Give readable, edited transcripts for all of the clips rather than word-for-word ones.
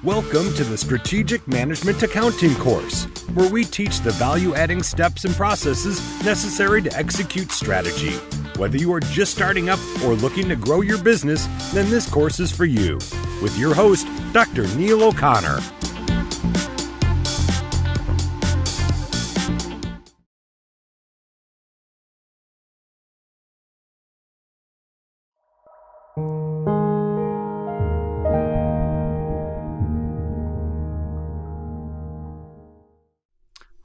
Welcome to the Strategic Management Accounting course, where we teach the value-adding steps and processes necessary to execute strategy. Whether you are just starting up or looking to grow your business, then this course is for you. With your host, Dr. Neil O'Connor.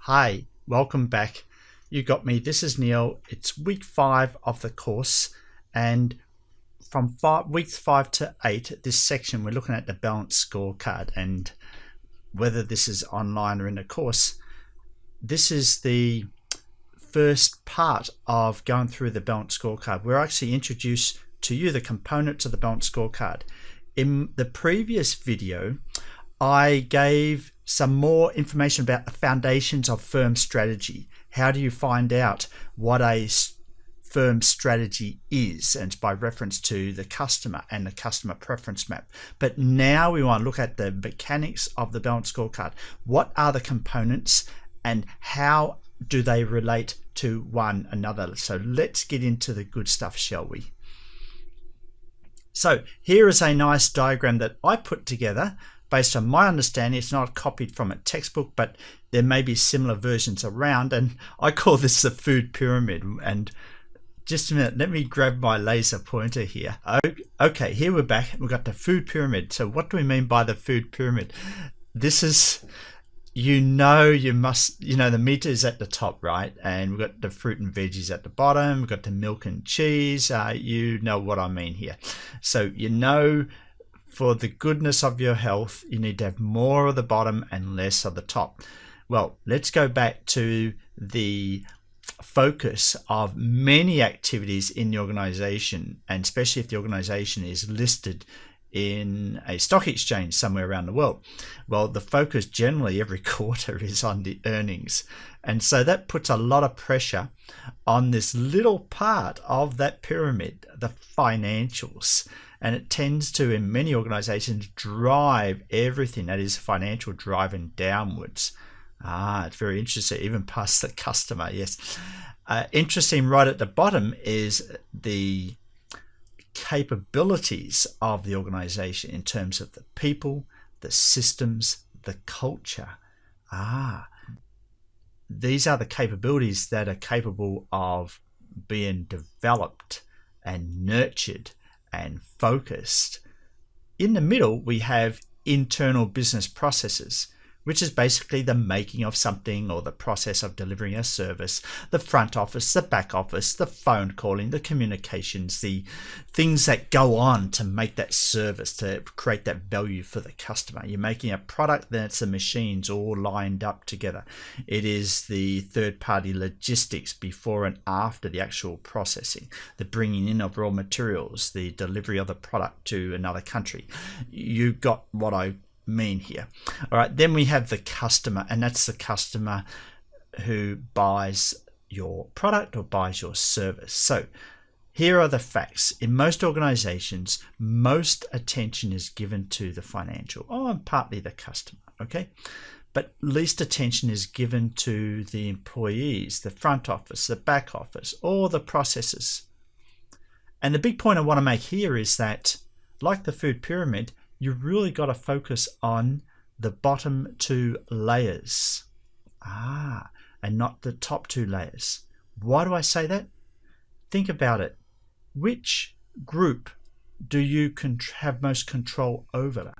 Hi, welcome back. You got me. This is Neil. It's week 5 of the course, and from weeks 5 to 8, this section we're looking at the Balanced Scorecard, and whether this is online or in a course, this is the first part of going through the Balanced Scorecard. We're actually introduced to you the components of the Balanced Scorecard. In the previous video, I gave some more information about the foundations of firm strategy. How do you find out what a firm strategy is? And by reference to the customer and the customer preference map. But now we want to look at the mechanics of the Balanced Scorecard. What are the components and how do they relate to one another? So let's get into the good stuff, shall we? So here is a nice diagram that I put together based on my understanding. It's not copied from a textbook, but there may be similar versions around, and I call this the food pyramid. And just a minute, let me grab my laser pointer here. Okay, here we're back. We've got the food pyramid. So what do we mean by the food pyramid? This is, the meat is at the top, right? And we've got the fruit and veggies at the bottom. We've got the milk and cheese. You know what I mean here. So for the goodness of your health, you need to have more of the bottom and less of the top. Well, let's go back to the focus of many activities in the organization, and especially if the organization is listed in a stock exchange somewhere around the world. Well, the focus generally every quarter is on the earnings. And so that puts a lot of pressure on this little part of that pyramid, the financials. And it tends to, in many organizations, drive everything that is financial driving downwards. It's very interesting, even past the customer, yes. Interesting, right at the bottom is the capabilities of the organization in terms of the people, the systems, the culture. These are the capabilities that are capable of being developed and nurtured and focused. In the middle, we have internal business processes, which is basically the making of something or the process of delivering a service. The front office, the back office, the phone calling, the communications, the things that go on to make that service, to create that value for the customer. You're making a product, then it's the machines all lined up together. It is the third-party logistics before and after the actual processing, the bringing in of raw materials, the delivery of the product to another country. You got what I mean here. All right, then we have the customer, and that's the customer who buys your product or buys your service. So here are the facts. In most organizations, most attention is given to the financial, and partly the customer, okay? But least attention is given to the employees, the front office, the back office, or the processes. And the big point I want to make here is that, like the food pyramid, you really got to focus on the bottom 2 layers, and not the top 2 layers. Why do I say that? Think about it. Which group do you have most control over?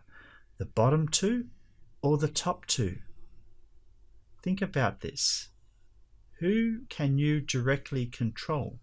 The bottom 2 or the top 2? Think about this. Who can you directly control?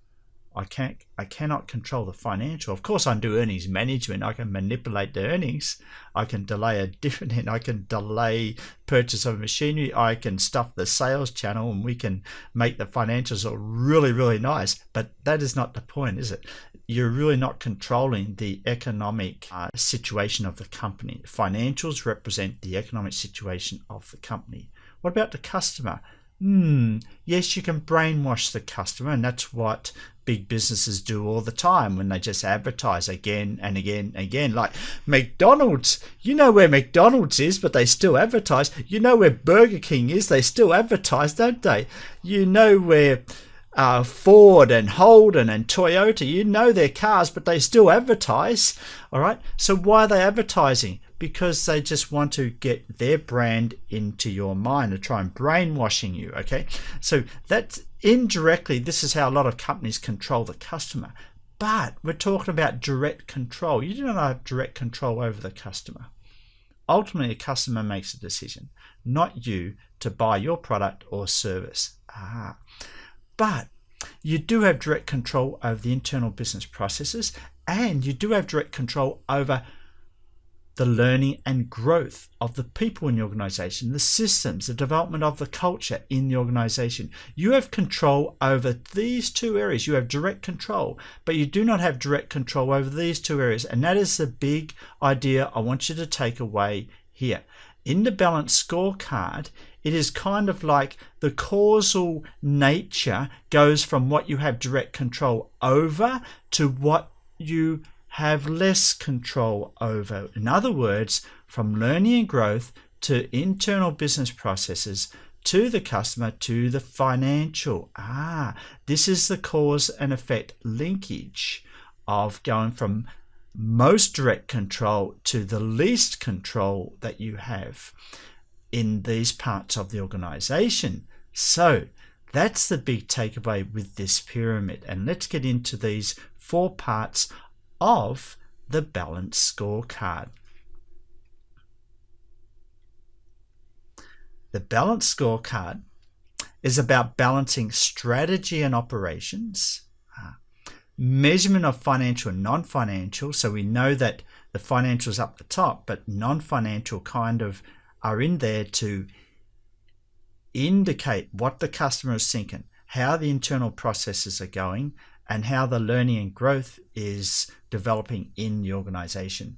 I cannot control the financial. Of course, I can do earnings management. I can manipulate the earnings. I can delay a dividend. I can delay purchase of machinery. I can stuff the sales channel, and we can make the financials look really, really nice. But that is not the point, is it? You're really not controlling the economic situation of the company. Financials represent the economic situation of the company. What about the customer? Yes, you can brainwash the customer, and that's what big businesses do all the time when they just advertise again and again and again. Like McDonald's, you know where McDonald's is, but they still advertise. You know where Burger King is, they still advertise, don't they? You know where Ford and Holden and Toyota, you know their cars, but they still advertise. All right, so why are they advertising? Because they just want to get their brand into your mind and try and brainwashing you. Okay, so that's indirectly, this is how a lot of companies control the customer. But we're talking about direct control. You do not have direct control over the customer. Ultimately, a customer makes a decision, not you, to buy your product or service. But you do have direct control over the internal business processes, and you do have direct control over the learning and growth of the people in the organization, the systems, the development of the culture in the organization. You have control over these two areas. You have direct control, but you do not have direct control over these two areas. And that is the big idea I want you to take away here. In the Balanced Scorecard, it is kind of like the causal nature goes from what you have direct control over to what you have less control over. In other words, from learning and growth to internal business processes to the customer to the financial. This is the cause and effect linkage of going from most direct control to the least control that you have in these parts of the organization. So that's the big takeaway with this pyramid. And let's get into these 4 parts of the Balanced Scorecard. The Balanced Scorecard is about balancing strategy and operations, measurement of financial and non-financial. So we know that the financials up the top, but non-financial kind of are in there to indicate what the customer is thinking, how the internal processes are going, and how the learning and growth is developing in the organization.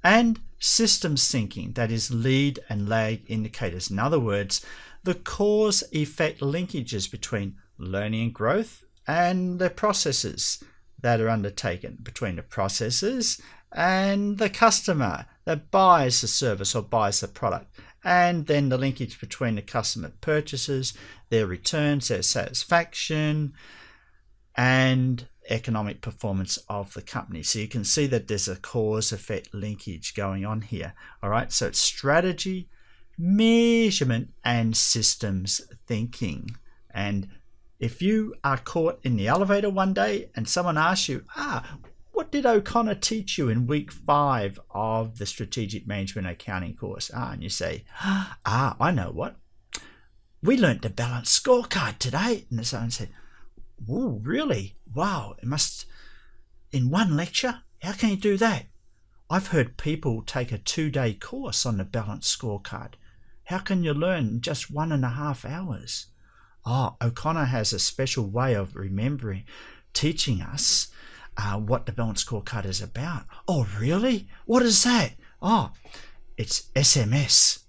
And systems thinking, that is lead and lag indicators. In other words, the cause effect linkages between learning and growth and the processes that are undertaken, between the processes and the customer that buys the service or buys the product, and then the linkage between the customer purchases, their returns, their satisfaction, and economic performance of the company. So you can see that there's a cause effect linkage going on here. All right, so it's strategy, measurement, and systems thinking. And if you are caught in the elevator one day and someone asks you, what did O'Connor teach you in week 5 of the strategic management accounting course? And you say, I know what. We learned the Balanced Scorecard today. And someone said, oh, really? Wow, it must, in one lecture? How can you do that? I've heard people take a 2-day course on the Balanced Scorecard. How can you learn in just 1.5 hours? O'Connor has a special way of teaching us what the Balanced Scorecard is about. Oh, really? What is that? It's SMS.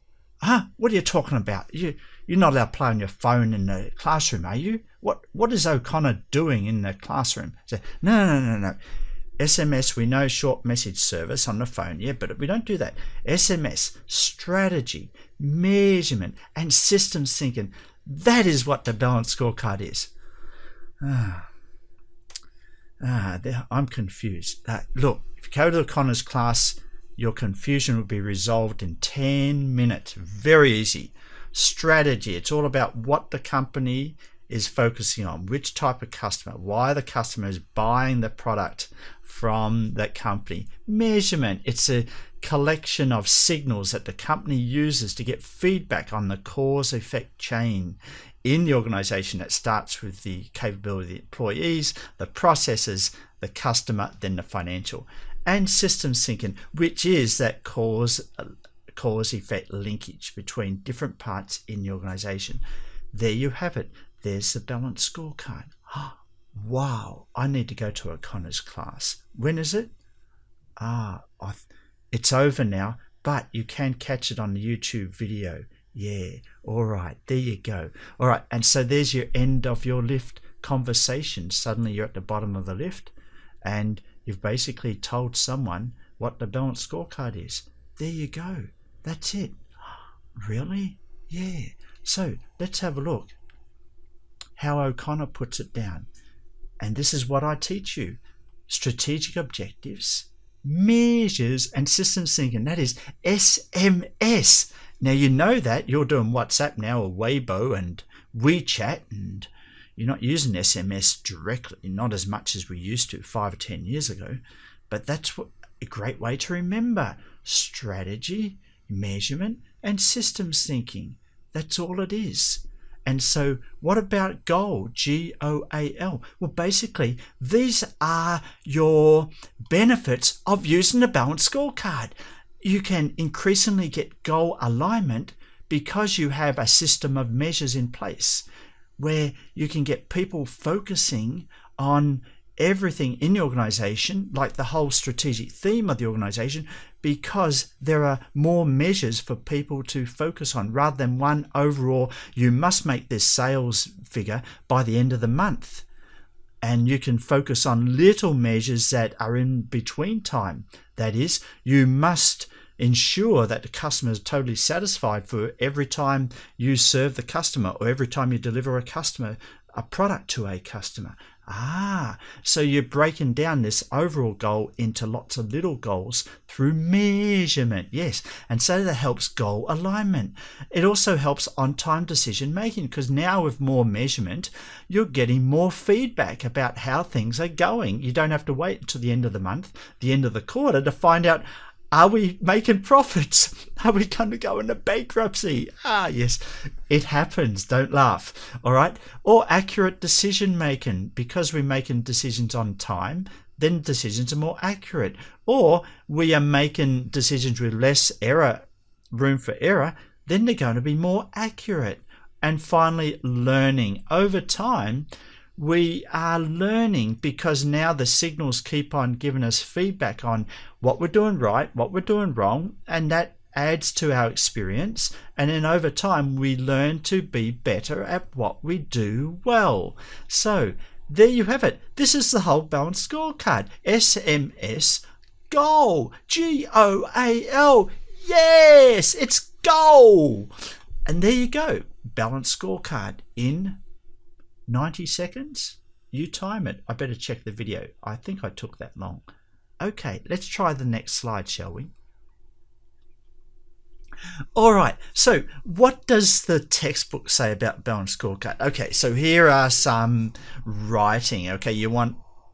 What are you talking about? You're not allowed to play on your phone in the classroom, are you? What is O'Connor doing in the classroom? So, no. SMS, we know, short message service on the phone, yeah, but we don't do that. SMS, strategy, measurement, and systems thinking. That is what the Balanced Scorecard is. I'm confused. Look, if you go to O'Connor's class, your confusion will be resolved in 10 minutes. Very easy. Strategy, it's all about what the company is focusing on, which type of customer, why the customer is buying the product from that company. Measurement, it's a collection of signals that the company uses to get feedback on the cause effect chain in the organization that starts with the capability of the employees, the processes, the customer, then the financial. And systems thinking, which is that cause effect linkage between different parts in the organization. There you have it. There's the Balanced Scorecard. Wow, I need to go to O'Connor's class. When is it? It's over now, but you can catch it on the YouTube video Yeah. All right. There you go. All right. And so there's your end of your lift conversation. Suddenly you're at the bottom of the lift and you've basically told someone what the balanced scorecard is. There you go. That's it. Really? Yeah. So let's have a look how O'Connor puts it down. And this is what I teach you. Strategic objectives, measures, and systems thinking. That is SMS. Now you know that you're doing WhatsApp now, or Weibo and WeChat, and you're not using SMS directly, not as much as we used to 5 or 10 years ago. But that's a great way to remember. Strategy, measurement, and systems thinking. That's all it is. And so what about goal? GOAL. Well, basically, these are your benefits of using the balanced scorecard. You can increasingly get goal alignment because you have a system of measures in place where you can get people focusing on everything in the organization, like the whole strategic theme of the organization, because there are more measures for people to focus on rather than one overall, you must make this sales figure by the end of the month. And you can focus on little measures that are in between time. That is, you must ensure that the customer is totally satisfied for every time you serve the customer or every time you deliver a product to a customer. So you're breaking down this overall goal into lots of little goals through measurement. Yes. And so that helps goal alignment. It also helps on-time decision making because now with more measurement, you're getting more feedback about how things are going. You don't have to wait until the end of the month, the end of the quarter to find out, are we making profits? Are we going to go into bankruptcy? Yes, it happens. Don't laugh. All right. Or accurate decision making. Because we're making decisions on time, then decisions are more accurate. Or we are making decisions with less room for error, then they're going to be more accurate. And finally, learning. Over time, we are learning because now the signals keep on giving us feedback on what we're doing right, what we're doing wrong, and that adds to our experience. And then over time, we learn to be better at what we do well. So there you have it. This is the whole balanced scorecard. SMS, goal, GOAL. Yes, it's goal. And there you go. Balanced scorecard in 90 seconds. You time it. I better check the video. I think I took that long. Okay, let's try the next slide, shall we? All right, so what does the textbook say about balanced scorecard? Okay, so here are some writing. Okay, you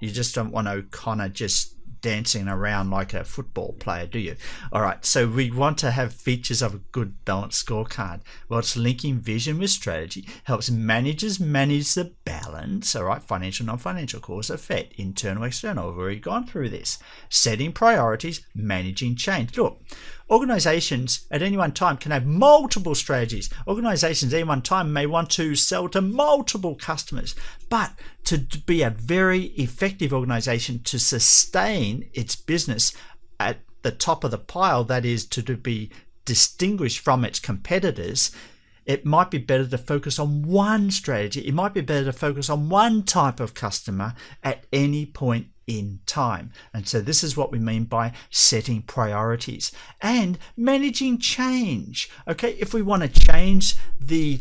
just don't want O'Connor just dancing around like a football player, do you? All right, so we want to have features of a good balanced scorecard. Well, it's linking vision with strategy, helps managers manage the balance, all right, financial, non-financial, cause, effect, internal, external. I've already gone through this. Setting priorities, managing change. Look, organizations at any one time can have multiple strategies. Organizations at any one time may want to sell to multiple customers, but to be a very effective organization to sustain its business at the top of the pile, that is to be distinguished from its competitors, it might be better to focus on one strategy. It might be better to focus on one type of customer at any point in time. And so this is what we mean by setting priorities and managing change. Okay, if we want to change the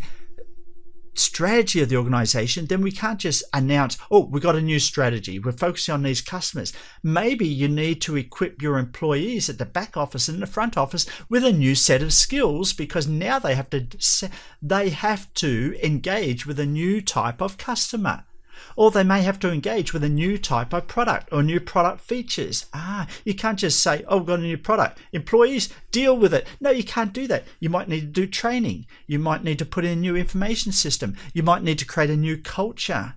strategy of the organization, then we can't just announce, oh, we've got a new strategy, we're focusing on these customers. Maybe you need to equip your employees at the back office and the front office with a new set of skills because now they have to engage with a new type of customer. Or they may have to engage with a new type of product or new product features. You can't just say, oh, we've got a new product. Employees, deal with it. No, you can't do that. You might need to do training. You might need to put in a new information system. You might need to create a new culture.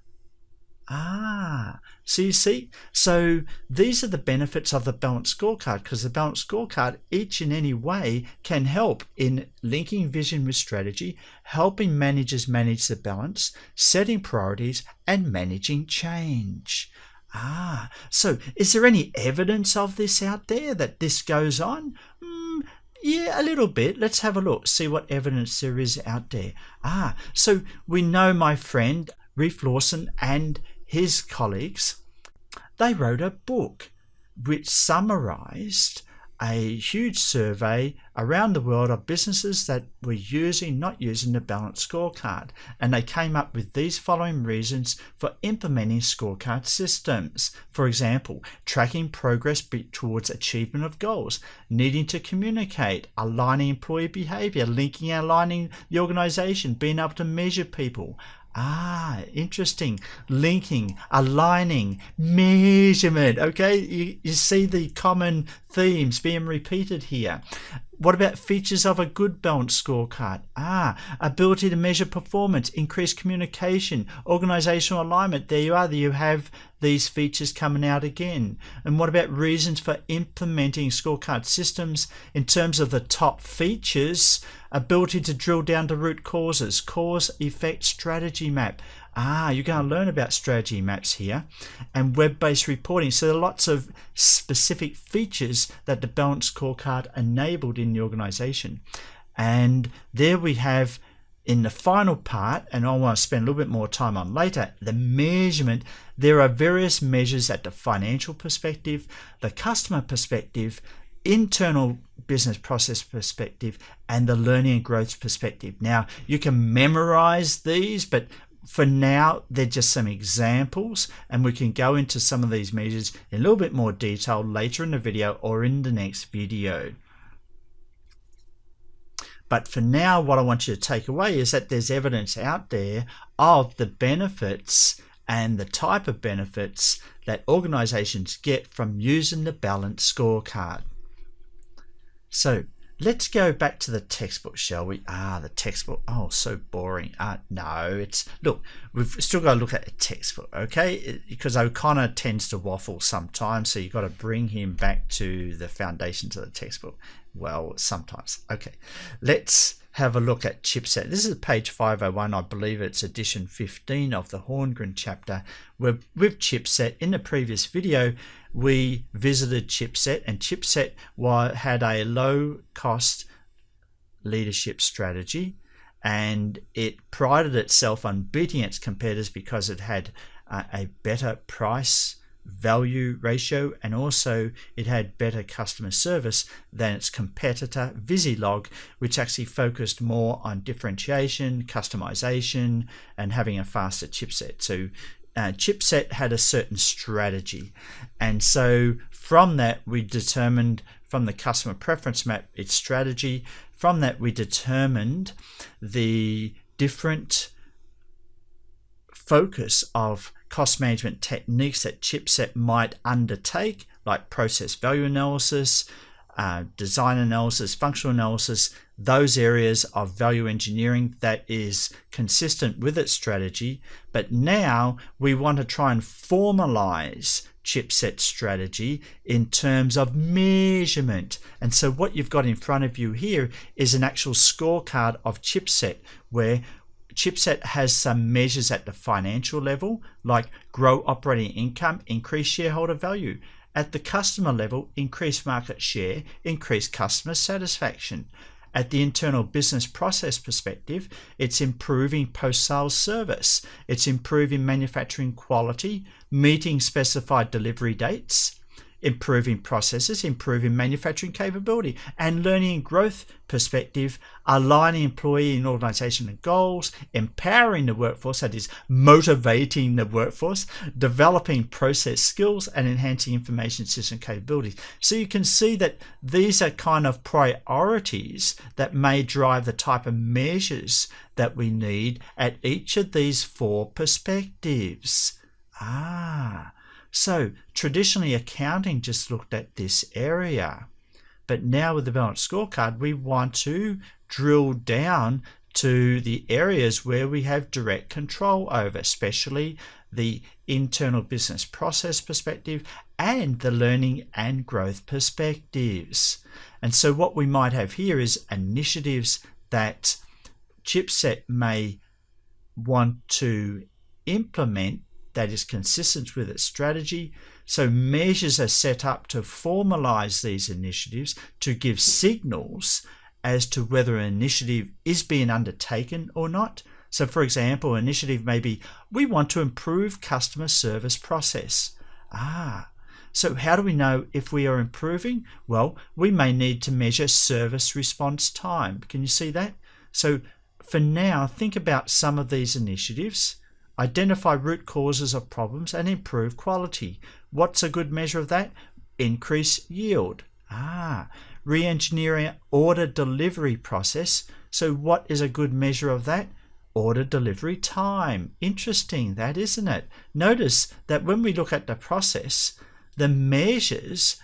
So you see, so these are the benefits of the balanced scorecard because the balanced scorecard each and any way can help in linking vision with strategy, helping managers manage the balance, setting priorities and managing change. So is there any evidence of this out there that this goes on? Yeah, a little bit. Let's have a look, see what evidence there is out there. So we know my friend Reef Lawson and his colleagues, they wrote a book which summarized a huge survey around the world of businesses that were not using the Balanced Scorecard. And they came up with these following reasons for implementing scorecard systems. For example, tracking progress towards achievement of goals, needing to communicate, aligning employee behavior, linking and aligning the organization, being able to measure people. Interesting. Linking, aligning, measurement. Okay, you see the common themes being repeated here. What about features of a good balanced scorecard? Ability to measure performance, increased communication, organizational alignment. There you are. You have these features coming out again. And what about reasons for implementing scorecard systems in terms of the top features? Ability to drill down to root causes, cause effect strategy map. You're going to learn about strategy maps here, and web-based reporting. So there are lots of specific features that the Balanced Scorecard enabled in the organization. And there we have in the final part, and I want to spend a little bit more time on later, the measurement. There are various measures at the financial perspective, the customer perspective, internal business process perspective, and the learning and growth perspective. Now, you can memorize these, but for now, they're just some examples, and we can go into some of these measures in a little bit more detail later in the video or in the next video. But for now, what I want you to take away is that there's evidence out there of the benefits and the type of benefits that organizations get from using the Balanced Scorecard. So let's go back to the textbook, shall we? The textbook. Oh, so boring. No, look, we've still got to look at the textbook, okay? Because O'Connor tends to waffle sometimes, so you've got to bring him back to the foundations of the textbook. Well, sometimes. Okay, let's have a look at Chipset. This is page 501. I believe it's edition 15 of the Horngren chapter. We're with Chipset. In the previous video, we visited Chipset, and Chipset had a low-cost leadership strategy, and it prided itself on beating its competitors because it had a better price value ratio, and also it had better customer service than its competitor Visilog, which actually focused more on differentiation, customization, and having a faster chipset. So Chipset had a certain strategy, and so from that we determined, from the customer preference map, its strategy. From that we determined the different focus of cost management techniques that Chipset might undertake, like process value analysis, design analysis, functional analysis, those areas of value engineering that is consistent with its strategy. But now we want to try and formalize Chipset's strategy in terms of measurement. And so what you've got in front of you here is an actual scorecard of Chipset, where Chipset has some measures at the financial level, like grow operating income, increase shareholder value. At the customer level, increase market share, increase customer satisfaction. At the internal business process perspective, it's improving post-sales service. It's improving manufacturing quality, meeting specified delivery dates, improving processes, improving manufacturing capability. And learning and growth perspective, aligning employee and organizational goals, empowering the workforce, that is motivating the workforce, developing process skills, and enhancing information system capabilities. So you can see that these are kind of priorities that may drive the type of measures that we need at each of these four perspectives. So traditionally accounting just looked at this area, but now with the Balanced Scorecard we want to drill down to the areas where we have direct control over, especially the internal business process perspective and the learning and growth perspectives. And so what we might have here is initiatives that Chipset may want to implement that is consistent with its strategy. So measures are set up to formalize these initiatives, to give signals as to whether an initiative is being undertaken or not. So for example, an initiative may be, we want to improve customer service process. So how do we know if we are improving? Well, we may need to measure service response time. Can you see that? So for now, think about some of these initiatives. Identify root causes of problems and improve quality. What's a good measure of that? Increase yield. Re-engineering order delivery process. So what is a good measure of that? Order delivery time. Interesting, that, isn't it? Notice that when we look at the process, the measures,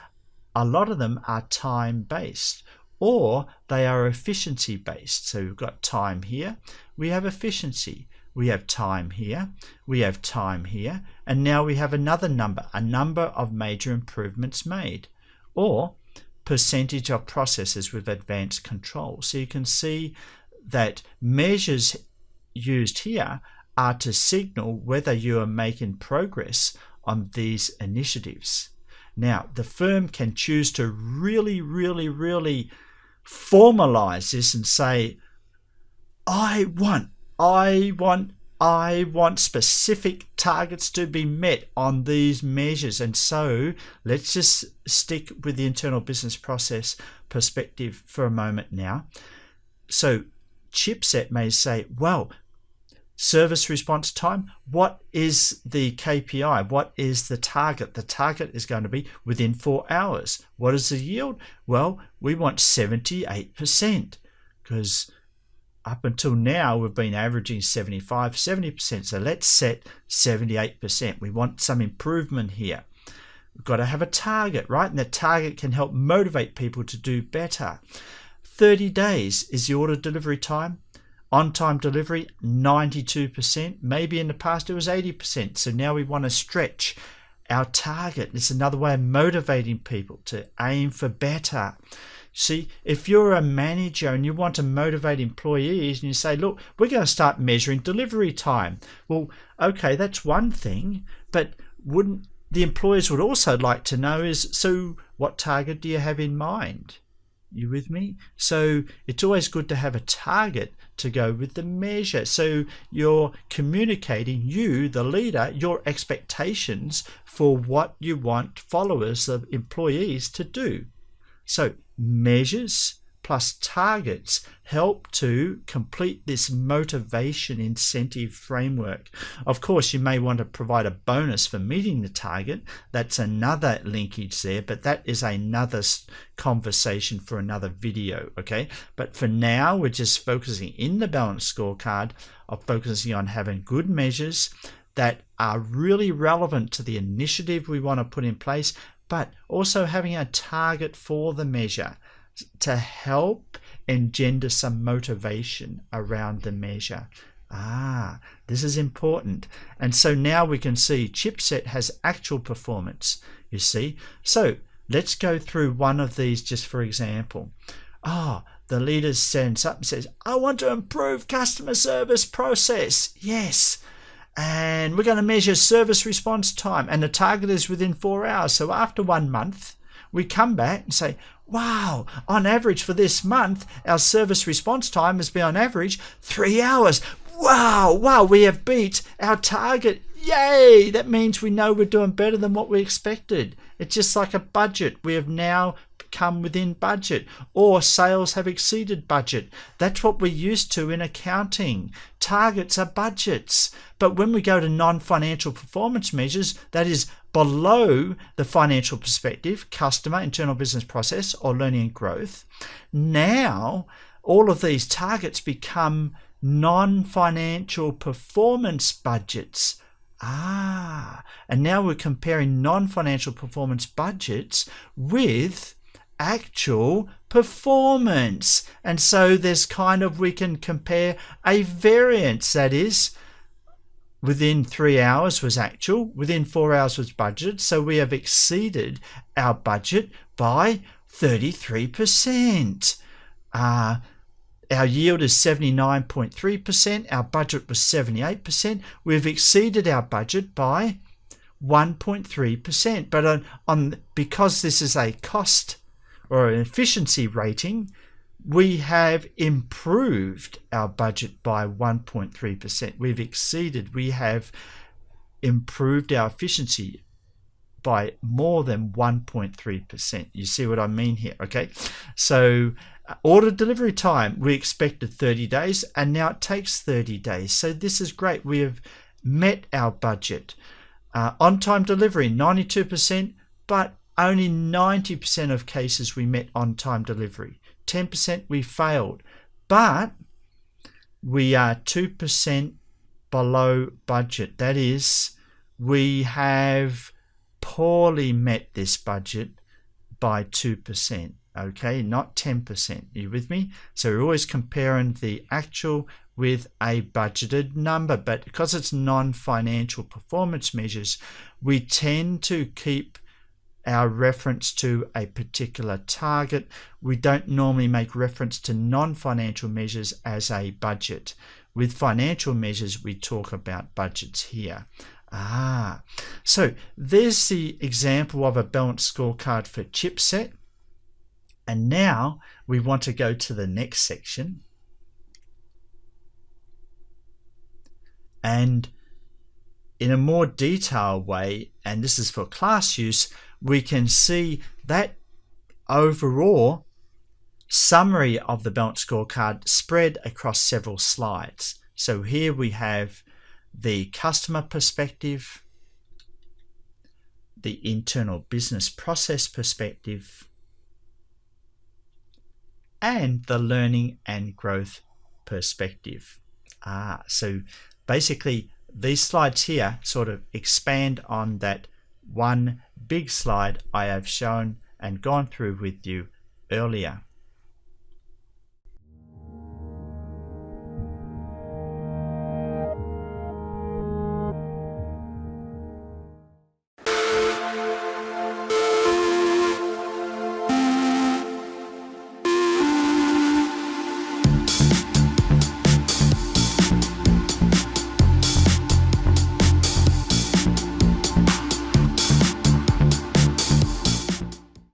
a lot of them are time-based, or they are efficiency-based. So we've got time here, we have efficiency, we have time here, we have time here, and now we have another number, a number of major improvements made, or percentage of processes with advanced control. So you can see that measures used here are to signal whether you are making progress on these initiatives. Now, the firm can choose to really formalize this and say, I want specific targets to be met on these measures. And so let's just stick with the internal business process perspective for a moment now. So Chipset may say, well, service response time, what is the KPI? What is the target? The target is going to be within 4 hours. What is the yield? Well, we want 78%, because up until now we've been averaging 70%. So let's set 78%. We want some improvement here. We've got to have a target, right? And the target can help motivate people to do better. 30 days is the order delivery time. On-time delivery, 92%. Maybe in the past it was 80%. So now we want to stretch our target. It's another way of motivating people to aim for better. See, if you're a manager and you want to motivate employees and you say, look, we're going to start measuring delivery time. Well, okay, that's one thing, but wouldn't the employers would also like to know is, so what target do you have in mind? You with me? So it's always good to have a target to go with the measure. So you're communicating, you, the leader, your expectations for what you want followers, the employees, to do. So measures plus targets help to complete this motivation incentive framework. Of course, you may want to provide a bonus for meeting the target. That's another linkage there, but that is another conversation for another video, okay? But for now, we're just focusing in the Balanced Scorecard of focusing on having good measures that are really relevant to the initiative we want to put in place, but also having a target for the measure to help engender some motivation around the measure. This is important. And so now we can see Chipset has actual performance, you see. So let's go through one of these just for example. The leader stands up and says, I want to improve customer service process. Yes. And we're going to measure service response time, and the target is within 4 hours. So after 1 month, we come back and say, wow, on average for this month, our service response time has been on average 3 hours. Wow, we have beat our target. Yay! That means we know we're doing better than what we expected. It's just like a budget. We have now come within budget, or sales have exceeded budget. That's what we're used to in accounting. Targets are budgets. But when we go to non-financial performance measures, that is below the financial perspective, customer, internal business process, or learning and growth, now all of these targets become non-financial performance budgets. And now we're comparing non-financial performance budgets with actual performance. And so there's we can compare a variance, that is, within 3 hours was actual, within 4 hours was budget. So we have exceeded our budget by 33%. Our yield is 79.3%. Our budget was 78%. We've exceeded our budget by 1.3%. But because this is a cost or an efficiency rating, we have improved our budget by 1.3%. We have improved our efficiency by more than 1.3%. You see what I mean here? Okay. So order delivery time, we expected 30 days and now it takes 30 days. So this is great. We have met our budget. On-time delivery, 92%, but only 90% of cases we met on-time delivery. 10% we failed, but we are 2% below budget. That is, we have poorly met this budget by 2%. Okay, not 10%. You with me? So we're always comparing the actual with a budgeted number, but because it's non-financial performance measures, we tend to keep our reference to a particular target. We don't normally make reference to non-financial measures as a budget. With financial measures, we talk about budgets here. So there's the example of a balanced scorecard for Chipset. And now we want to go to the next section. And in a more detailed way, and this is for class use, we can see that overall summary of the balanced scorecard spread across several slides. So here we have the customer perspective, the internal business process perspective, and the learning and growth perspective. So basically these slides here sort of expand on that one big slide I have shown and gone through with you earlier.